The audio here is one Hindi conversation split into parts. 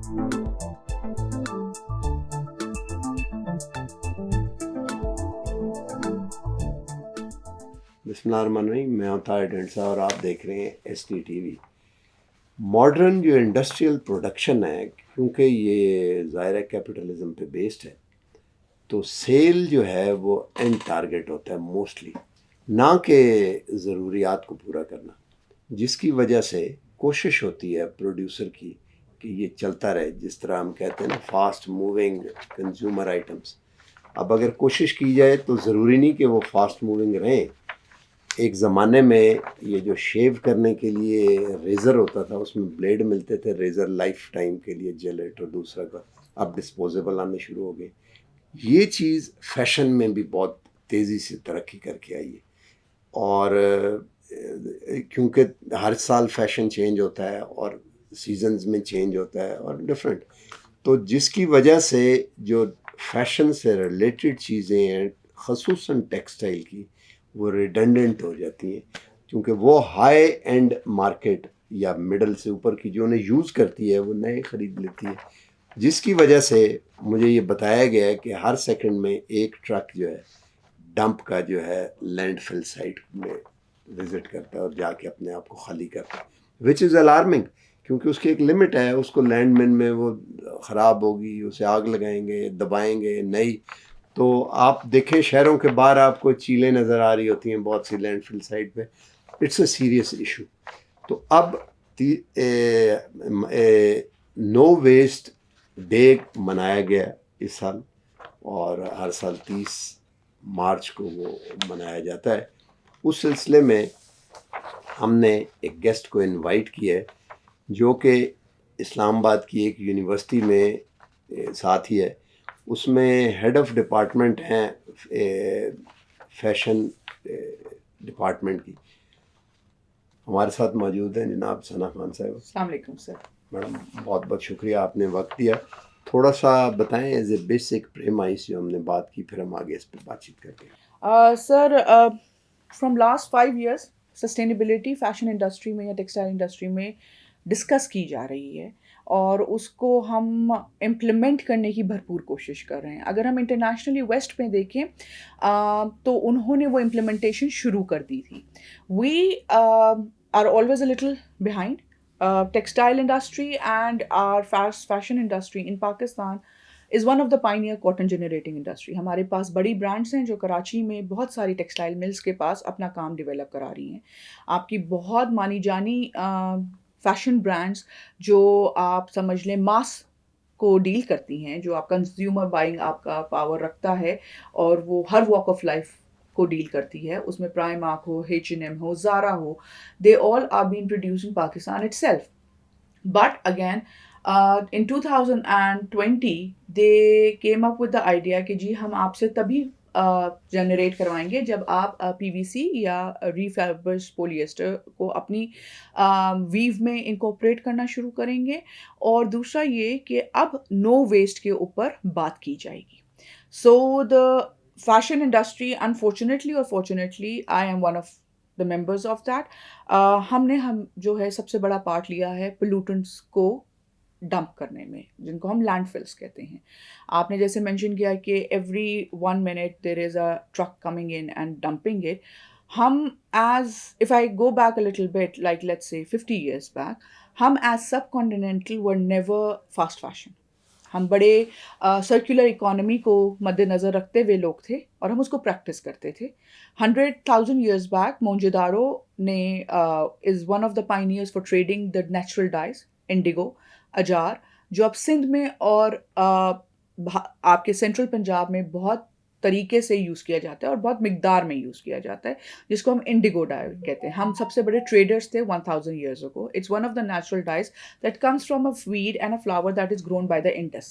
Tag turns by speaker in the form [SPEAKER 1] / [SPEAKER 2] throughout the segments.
[SPEAKER 1] बिस्मिल्लाहिर्रहमानिर्रहीम। मैं हूं ताहिर ढंडसा और आप देख रहे हैं ST TV। मॉडर्न जो इंडस्ट्रियल प्रोडक्शन है, क्योंकि ये ज़ाहिर है कैपिटलिज्म पे बेस्ड है, तो सेल जो है वो एंड टारगेट होता है मोस्टली, ना कि ज़रूरियात को पूरा करना, जिसकी वजह से कोशिश होती है प्रोड्यूसर की कि ये चलता रहे। जिस तरह हम कहते हैं ना, फास्ट मूविंग कंज्यूमर आइटम्स। अब अगर कोशिश की जाए तो ज़रूरी नहीं कि वो फास्ट मूविंग रहें। एक ज़माने में ये जो शेव करने के लिए रेज़र होता था, उसमें ब्लेड मिलते थे रेज़र लाइफ टाइम के लिए, जेलेट और दूसरा का। अब डिस्पोजेबल आने शुरू हो गए। ये चीज़ फैशन में भी बहुत तेज़ी से तरक्की करके आई है, और क्योंकि हर साल फैशन चेंज होता है और सीजन्स में चेंज होता है और डिफरेंट, तो जिसकी वजह से जो फैशन से रिलेटेड चीज़ें हैं, ख़ुसूसन टेक्सटाइल की, वो रिडंडेंट हो जाती हैं, क्योंकि वो हाई एंड मार्केट या मिडल से ऊपर की जो उन्हें यूज़ करती है वो नए ख़रीद लेती है। जिसकी वजह से मुझे ये बताया गया है कि हर सेकंड में एक ट्रक जो है डंप का जो है लैंडफिल साइट में विज़िट करता है और जाके अपने आप को खाली करता है, विच इज़ अलार्मिंग, क्योंकि उसकी एक लिमिट है। उसको लैंडमिन में वो ख़राब होगी, उसे आग लगाएंगे, दबाएंगे नहीं। तो आप देखें शहरों के बाहर आपको चीलें नज़र आ रही होती हैं बहुत सी लैंडफिल साइट पे। It's a serious issue. तो अब नो वेस्ट डे मनाया गया इस साल, और हर साल 30 मार्च को वो मनाया जाता है। उस सिलसिले में हमने एक गेस्ट को इनवाइट किया है, जो कि इस्लामाबाद की एक यूनिवर्सिटी में साथी है। उसमें हेड ऑफ डिपार्टमेंट हैं फैशन डिपार्टमेंट की। हमारे साथ मौजूद हैं जनाब सना खान साहब।
[SPEAKER 2] अस्सलाम वालेकुम सर।
[SPEAKER 1] मैडम, बहुत बहुत शुक्रिया, आपने वक्त दिया। थोड़ा सा बताएं एज ए बेसिक प्रेमाइस जो हमने बात की, फिर हम आगे इस पर बातचीत करते हैं।
[SPEAKER 2] Sir, from last 5 years sustainability fashion industry में या टेक्सटाइल इंडस्ट्री में डिस्कस की जा रही है और उसको हम इम्प्लीमेंट करने की भरपूर कोशिश कर रहे हैं। अगर हम इंटरनेशनली वेस्ट में देखें तो उन्होंने वो इम्प्लीमेंटेशन शुरू कर दी थी। We are always a little behind. Textile industry and our fast fashion industry in Pakistan is one of the pioneer cotton generating industry. हमारे पास बड़ी ब्रांड्स हैं जो कराची में बहुत सारी टेक्सटाइल मिल्स के पास अपना काम डेवलप करा रही हैं। आपकी बहुत मानी जानी फैशन ब्रांड्स जो आप समझ लें मास को डील करती हैं, जो आप कंज्यूमर बाइंग आपका पावर रखता है और वो हर वॉक ऑफ लाइफ को डील करती है, उसमें प्राइमार्क हो, H&M हो, ज़ारा हो, they all are being produced in Pakistan itself. But again, in 2020 they came up with the idea कि जी हम आपसे तभी जनरेट करवाएंगे जब आप PVC या रिफर्बिश्ड पोलिएस्टर को अपनी वीव में इंकॉर्पोरेट करना शुरू करेंगे। और दूसरा ये कि अब नो वेस्ट के ऊपर बात की जाएगी। So the fashion industry, unfortunately और fortunately, I am one of the members of that. हम जो है सबसे बड़ा पार्ट लिया है पोल्यूटेंट्स को डंप करने में, जिनको हम लैंडफिल्स कहते हैं। आपने जैसे मेंशन किया कि every 1 minute there is a truck coming in and dumping it. हम as if I go back a little bit, like let's say 50 years back, हम as subcontinental were never fast fashion. हम बड़े सर्कुलर इकोनॉमी को मद्देनज़र रखते हुए लोग थे और हम उसको प्रैक्टिस करते थे। 100,000 years बैक मोंजेदारो ने is one of the pioneers for trading the natural dyes, indigo, अजार, जो अब सिंध में और आपके सेंट्रल पंजाब में बहुत तरीके से यूज़ किया जाता है और बहुत मिकदार में यूज़ किया जाता है, जिसको हम इंडिगो डाई कहते हैं। हम सबसे बड़े ट्रेडर्स थे 1000 years ago. It's one of the natural dyes that comes from a weed and a flower that is grown by the Indus.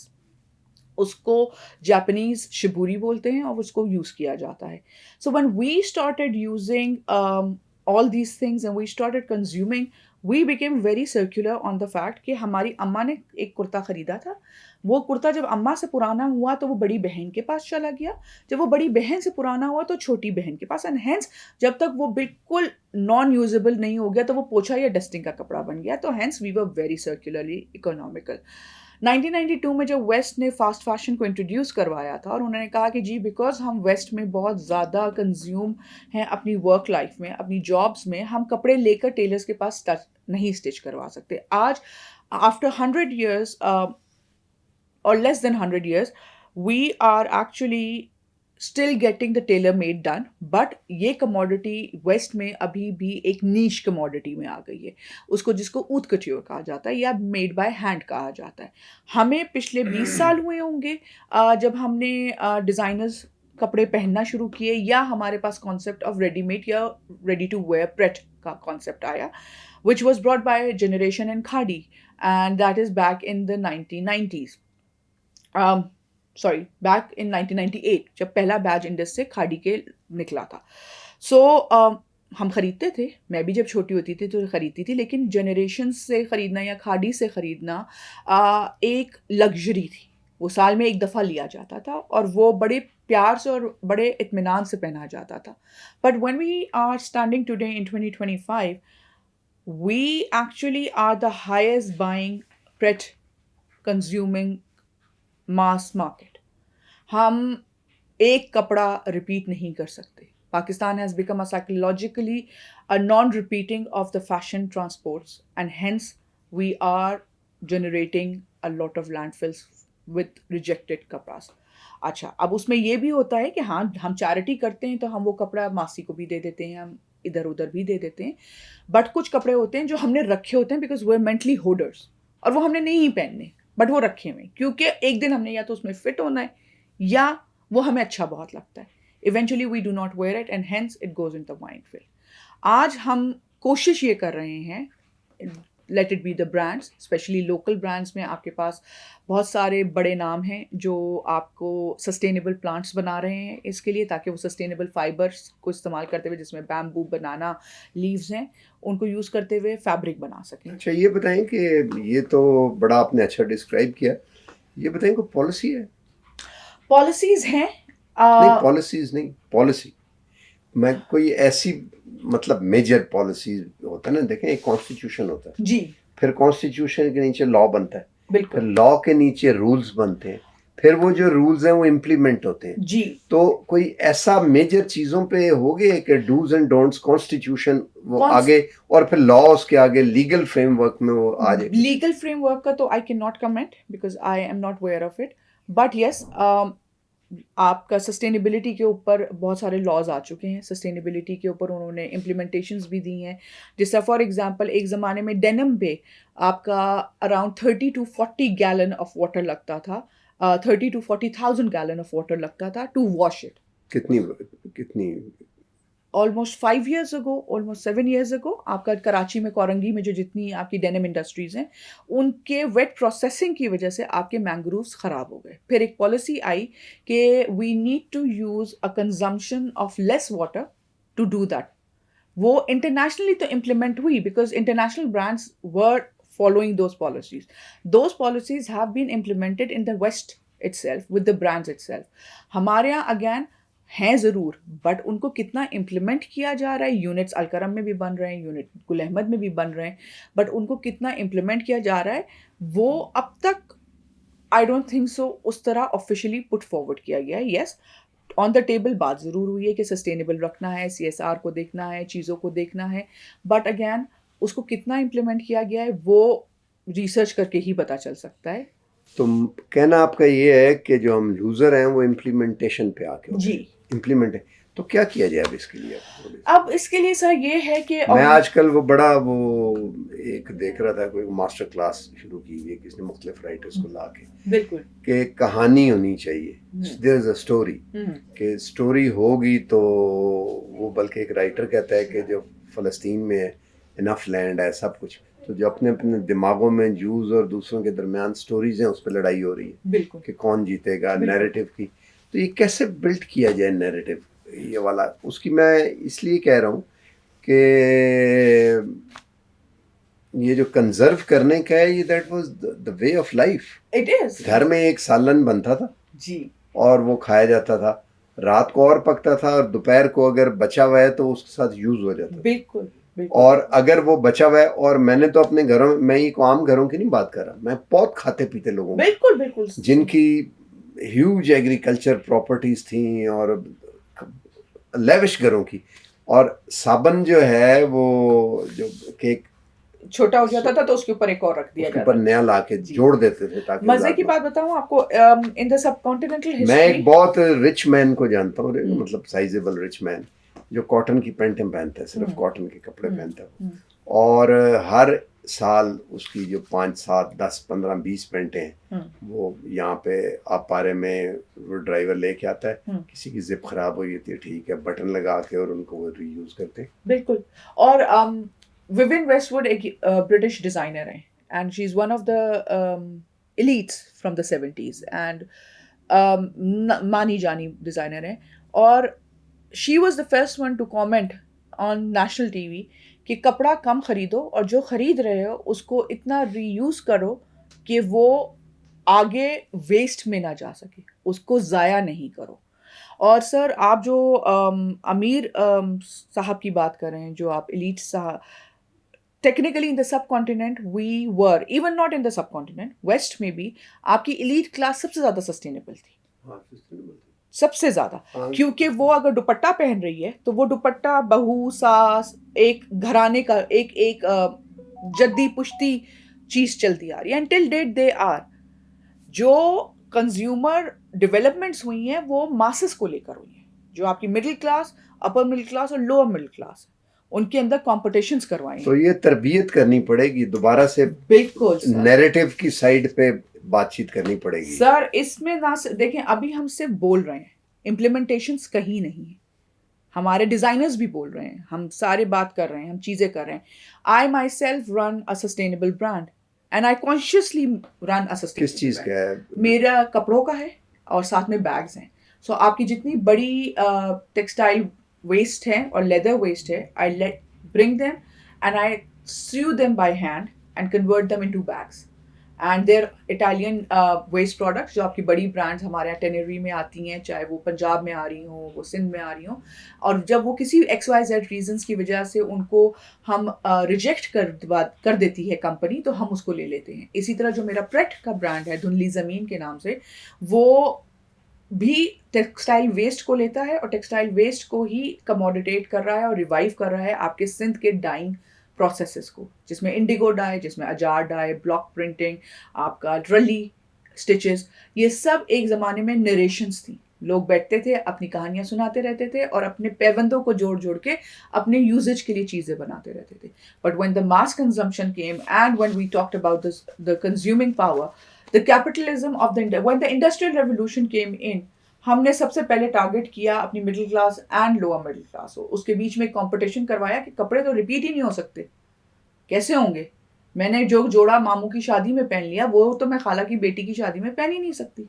[SPEAKER 2] उसको जापानीज शिबुरी बोलते हैं और उसको यूज़ किया जाता है। So when we started using all these things and we started consuming, we became very circular on the fact कि हमारी अम्मा ने एक कुर्ता ख़रीदा था। वो कुर्ता जब अम्मा से पुराना हुआ तो वो बड़ी बहन के पास चला गया। जब वो बड़ी बहन से पुराना हुआ तो छोटी बहन के पास, एंड हेंस जब तक वो बिल्कुल नॉन यूजेबल नहीं हो गया तो वो पोछा या डस्टिंग का कपड़ा बन गया। तो hence we were very circularly economical. 1992 में जब वेस्ट ने फास्ट फैशन को इंट्रोड्यूस करवाया था और उन्होंने कहा कि जी बिकॉज हम वेस्ट में बहुत ज़्यादा कंज्यूम हैं अपनी वर्क लाइफ में, अपनी जॉब्स में, हम कपड़े लेकर टेलर्स के पास नहीं स्टिच करवा सकते। आज after 100 years or less than 100 years, we are actually still getting the tailor made done, but ये कमोडिटी वेस्ट में अभी भी एक नीश कमोडिटी में आ गई है, उसको जिसको ऊद कट्योर कहा जाता है या मेड बाय हैंड कहा जाता है। हमें पिछले 20 साल हुए होंगे जब हमने डिज़ाइनर्स कपड़े पहनना शुरू किए या हमारे पास कॉन्सेप्ट ऑफ रेडीमेड या रेडी टू वेयर प्रेट का कॉन्सेप्ट आया, which was brought by a generation in Khadi, and that is back in the 1990s. Back in 1998 जब पहला बैच इंडस से खाड़ी के निकला था। सो हम ख़रीदते थे, मैं भी जब छोटी होती थी तो ख़रीदती थी, लेकिन जनरेशन से ख़रीदना या खाड़ी से ख़रीदना एक लग्जरी थी। वो साल में एक दफ़ा लिया जाता था और वो बड़े प्यार से और बड़े इत्मीनान से पहना जाता था। But when we are standing today in 2025, we actually are the highest buying pret consuming mass market. हम एक कपड़ा रिपीट नहीं कर सकते। Pakistan has become a psychologically a non repeating of the fashion transports and hence we are generating a lot of landfills with rejected कपड़ास। अच्छा, अब उसमें ये भी होता है कि हाँ, हम चैरिटी करते हैं तो हम वो कपड़ा मासी को भी दे देते हैं, हम इधर उधर भी दे देते हैं, बट कुछ कपड़े होते हैं जो हमने रखे होते हैं because we are mentally holders और वो हमने नहीं पहनने, बट वो रखे हुए क्योंकि एक दिन हमने या तो उसमें फिट होना है या वो हमें अच्छा बहुत लगता है। Eventually we do not wear it and hence it goes in the landfill. आज हम कोशिश ये कर रहे हैं, let it be the brands, specially local brands में आपके पास बहुत सारे बड़े नाम हैं जो आपको सस्टेनेबल प्लांट्स बना रहे हैं इसके लिए, ताकि वो सस्टेनेबल फाइबर्स को इस्तेमाल करते हुए, जिसमें बैम्बू, बनाना लीव्स हैं, उनको यूज़ करते हुए फैब्रिक बना सकें।
[SPEAKER 1] अच्छा, ये बताएं कि ये तो बड़ा आपने अच्छा डिस्क्राइब किया, ये बताएं कोई पॉलिसी है?
[SPEAKER 2] पॉलिसीज़ हैं
[SPEAKER 1] नहीं, पॉलिसीज़ नहीं, पॉलिसी मैं कोई ऐसी मतलब मेजर पॉलिसीज होता है ना, देखें एक कॉन्स्टिट्यूशन होता है
[SPEAKER 2] जी,
[SPEAKER 1] फिर कॉन्स्टिट्यूशन के नीचे लॉ बनता है,
[SPEAKER 2] बिल्कुल,
[SPEAKER 1] फिर लॉ के नीचे रूल्स बनते हैं, फिर वो जो रूल्स हैं वो इम्प्लीमेंट होते हैं
[SPEAKER 2] जी।
[SPEAKER 1] तो कोई ऐसा मेजर चीज़ों पे हो गए कि डूज एंड डोंट्स कॉन्स्टिट्यूशन वो आगे और फिर लॉ उसके आगे लीगल फ्रेमवर्क में वो आ जाए?
[SPEAKER 2] लीगल फ्रेमवर्क का तो I can not comment because I am not aware of it, but yes आपका सस्टेनेबिलिटी के ऊपर बहुत सारे लॉज आ चुके हैं। सस्टेनेबिलिटी के ऊपर उन्होंने इम्प्लीमेंटेशंस भी दी हैं, जिससे फॉर एग्जांपल एक ज़माने में डेनिम पे आपका around 30 to 40 gallon of water लगता था, 30 to 40,000 गैलन ऑफ वाटर लगता था टू वॉश इट।
[SPEAKER 1] कितनी
[SPEAKER 2] almost 5 years ago, almost 7 years ago, आपका कराची में कोरंगी में जो जितनी आपकी डेनिम इंडस्ट्रीज़ हैं, उनके वेट प्रोसेसिंग की वजह से आपके मैंग्रोव्स ख़राब हो गए। फिर एक पॉलिसी आई कि we need to use a consumption of less water to do that. वो इंटरनेशनली तो इम्प्लीमेंट हुई because international brands were following those policies. Those policies have been implemented in the West itself with the brands itself. हमारे यहाँ अगेन हैं ज़रूर, बट उनको कितना इम्प्लीमेंट किया जा रहा है, यूनिट्स अलकरम में भी बन रहे हैं, यूनिट गुल अहमद में भी बन रहे हैं, बट उनको कितना इम्प्लीमेंट किया जा रहा है वो अब तक आई डोंट थिंक सो उस तरह ऑफिशियली पुट फॉरवर्ड किया गया है। येस, ऑन द टेबल बात ज़रूर हुई है कि सस्टेनेबल रखना है, CSR को देखना है, चीज़ों को देखना है, बट अगेन उसको कितना इम्प्लीमेंट किया गया है वो रिसर्च करके ही पता चल सकता है।
[SPEAKER 1] तो कहना आपका ये है कि जो हम यूज़र हैं वो इम्प्लीमेंटेशन पे आके
[SPEAKER 2] जी
[SPEAKER 1] इम्प्लीमेंट है, तो क्या किया जाए अब इसके लिए?
[SPEAKER 2] अब इसके लिए सर ये है कि
[SPEAKER 1] मैं आजकल वो बड़ा वो एक देख रहा था, कोई मास्टर क्लास शुरू की हुई है किसी ने मुख्तलिफ राइटर्स को ला के,
[SPEAKER 2] बिल्कुल
[SPEAKER 1] कि कहानी होनी चाहिए, देयर इज अ स्टोरी, कि स्टोरी होगी तो वो, बल्कि एक राइटर कहता है कि जो फ़लस्तीन में इनफ लैंड है सब कुछ, तो जो अपने अपने दिमागों में जूस और दूसरों के दरमियान स्टोरीज हैं उस पर लड़ाई हो रही है,
[SPEAKER 2] बिल्कुल, कि
[SPEAKER 1] कौन जीतेगा नैरेटिव की। तो ये कैसे बिल्ड किया जाए नैरेटिव ये वाला, उसकी मैं इसलिए कह रहा हूँ कि ये जो कंजर्व करने का है, ये that was the way of life.
[SPEAKER 2] It is.
[SPEAKER 1] घर में एक सालन बनता था
[SPEAKER 2] जी,
[SPEAKER 1] और वो खाया जाता था, रात को और पकता था और दोपहर को अगर बचा हुआ है तो उसके साथ यूज हो जाता था।
[SPEAKER 2] बिल्कुल। बिल्कुल
[SPEAKER 1] और अगर वो बचा हुआ है, और मैंने तो अपने घरों में, मैं ये आम घरों की नहीं बात कर रहा, मैं बहुत खाते पीते लोगों में
[SPEAKER 2] बिल्कुल बिल्कुल
[SPEAKER 1] जिनकी ह्यूज एग्रीकल्चर प्रॉपर्टीज थी और लेविश घरों की, और साबन जो है वो जो केक
[SPEAKER 2] छोटा हो जाता था तो उसके ऊपर एक और रख दिया
[SPEAKER 1] उसके
[SPEAKER 2] जाता
[SPEAKER 1] ऊपर नया ला के
[SPEAKER 2] जी।
[SPEAKER 1] जोड़ देते थे ताकि
[SPEAKER 2] मजे की
[SPEAKER 1] ज़्यादा-
[SPEAKER 2] बात बताऊं आपको, इन द सबकॉन्टिनेंटल
[SPEAKER 1] मैं
[SPEAKER 2] हिस्ट्री
[SPEAKER 1] एक बहुत रिच मैन को जानता हूँ,
[SPEAKER 2] हम्म।
[SPEAKER 1] मतलब साइजेबल रिच मैन, जो कॉटन की पैंटें पहनता है, सिर्फ
[SPEAKER 2] हम्म।
[SPEAKER 1] कॉटन के कपड़े
[SPEAKER 2] हम्म।
[SPEAKER 1] पहनता है वो।
[SPEAKER 2] हम्म।
[SPEAKER 1] और हर साल उसकी जो 5 7 10 15 20 पैंटें हैं,
[SPEAKER 2] हम्म।
[SPEAKER 1] वो यहाँ पे अपारे में वो ड्राइवर लेके आता है,
[SPEAKER 2] हम्म।
[SPEAKER 1] किसी की जिप खराब हो जाती है, ठीक है, बटन लगा के, और उनको वो रीयूज करते हैं।
[SPEAKER 2] बिल्कुल। और विविन वेस्टवुड एक ब्रिटिश डिजाइनर है and she is one of the elites from the 70s and मानी जानी डिजाइनर है। और she was the first one two comment on national TV कि कपड़ा कम खरीदो और जो खरीद रहे हो उसको इतना रीयूज करो कि वो आगे वेस्ट में ना जा सके, उसको ज़ाया नहीं करो। और सर आप जो अमीर साहब की बात कर रहे हैं, जो आप एलीट साहब, technically in the subcontinent we were, even not in the subcontinent, west में भी आपकी एलीट क्लास सबसे ज़्यादा सस्टेनेबल थी,
[SPEAKER 1] हाँ, sustainable।
[SPEAKER 2] सबसे ज्यादा।
[SPEAKER 1] हाँ,
[SPEAKER 2] क्योंकि वो अगर दुपट्टा पहन रही है तो वो दुपट्टा बहू सास एक घराने का एक एक जद्दी पुश्ती चीज चलती आ रही है, टिल डेट दे आर। जो कंज्यूमर डेवलपमेंट्स हुई हैं वो मासेस को लेकर हुई हैं, जो आपकी middle class, upper middle class और लोअर मिडिल क्लास, उनके अंदर कॉम्पिटिशंस करवाई
[SPEAKER 1] तो
[SPEAKER 2] हैं।
[SPEAKER 1] ये तरबियत करनी पड़ेगी दोबारा से,
[SPEAKER 2] बिल्कुल सर।
[SPEAKER 1] नैरेटिव की साइड पे बातचीत करनी पड़ेगी।
[SPEAKER 2] सर इसमें ना देखें, अभी हम सिर्फ बोल रहे हैं, इम्प्लीमेंटेशंस कहीं नहीं है। हमारे डिजाइनर्स भी बोल रहे हैं, हम सारे बात कर रहे हैं, हम चीजें कर रहे हैं। I myself run a sustainable brand and I consciously run a sustainable.
[SPEAKER 1] किस चीज़ का है?
[SPEAKER 2] मेरा कपड़ों का है और साथ में बैग्स हैं। सो आपकी जितनी बड़ी टेक्सटाइल वेस्ट है और लेदर वेस्ट है, I let bring them and I sew them by hand and convert them into bags. And their Italian waste products, जो आपकी बड़ी ब्रांड्स हमारे यहाँ टेनरी में आती हैं, चाहे वो पंजाब में आ रही हों, वो सिंध में आ रही हों, और जब वो किसी XYZ रीजंस की वजह से उनको हम रिजेक्ट कर देती है कंपनी, तो हम उसको ले लेते हैं। इसी तरह जो मेरा प्रेट का ब्रांड है धुंधली ज़मीन के नाम से, वो भी टेक्सटाइल वेस्ट को लेता है और टेक्सटाइल वेस्ट को ही कमोडिटेट कर रहा है और रिवाइव कर रहा है आपके सिंध के डाइंग प्रोसेसेस को, जिसमें इंडिगो डाई, जिसमें अजार डाई, ब्लॉक प्रिंटिंग, आपका ड्रली स्टिचेस, ये सब एक ज़माने में नरेशंस थी। लोग बैठते थे, अपनी कहानियाँ सुनाते रहते थे और अपने पैबंदों को जोड़ जोड़ के अपने यूजेज के लिए चीज़ें बनाते रहते थे। But when the mass consumption came and when we talked about the consuming power, the capitalism of when the industrial revolution came in, हमने सबसे पहले टारगेट किया अपनी middle class and lower middle class को। उसके बीच में कंपटीशन करवाया कि कपड़े तो रिपीट ही नहीं हो सकते, कैसे होंगे? मैंने जो जोड़ा मामू की शादी में पहन लिया, वो तो मैं खाला की बेटी की शादी में पहन ही नहीं सकती।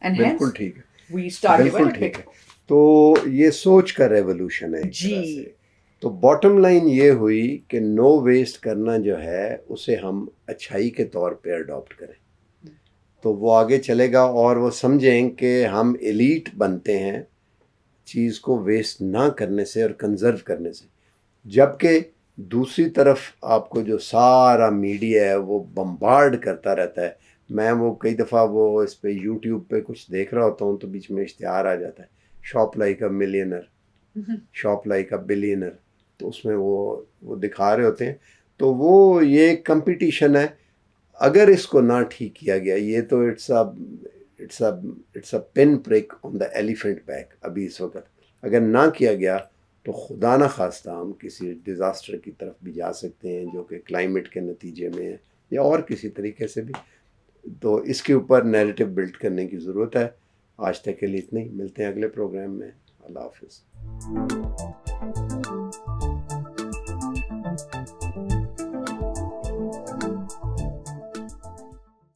[SPEAKER 2] एंड
[SPEAKER 1] बिल्कुल ठीक है,
[SPEAKER 2] वी स्टार्ट
[SPEAKER 1] बिल्कुल ठीक है। तो ये सोच का रेवोल्यूशन है एक
[SPEAKER 2] जी।
[SPEAKER 1] तरह से। तो बॉटम लाइन ये हुई कि नो वेस्ट करना जो है उसे हम अच्छाई के तौर पे अडॉप्ट करें, तो वो आगे चलेगा और वो समझें कि हम एलीट बनते हैं चीज़ को वेस्ट ना करने से और कंजर्व करने से। जबकि दूसरी तरफ आपको जो सारा मीडिया है वो बम्बार्ड करता रहता है। मैं वो कई दफ़ा वो इस पे यूट्यूब पे कुछ देख रहा होता हूँ तो बीच में इश्तिहार आ जाता है, shop like a millionaire, shop like a billionaire, तो उसमें वो दिखा रहे होते हैं। तो वो ये कंपटीशन है, अगर इसको ना ठीक किया गया, ये तो it's a pin prick on the elephant back अभी इस वक्त। अगर ना किया गया तो खुदा ना खास्ता हम किसी डिज़ास्टर की तरफ भी जा सकते हैं, जो कि क्लाइमेट के नतीजे में है या और किसी तरीके से भी। तो इसके ऊपर नैरेटिव बिल्ड करने की ज़रूरत है। आज तक के लिए इतना ही, मिलते हैं अगले प्रोग्राम में। अल्लाह हाफिज़।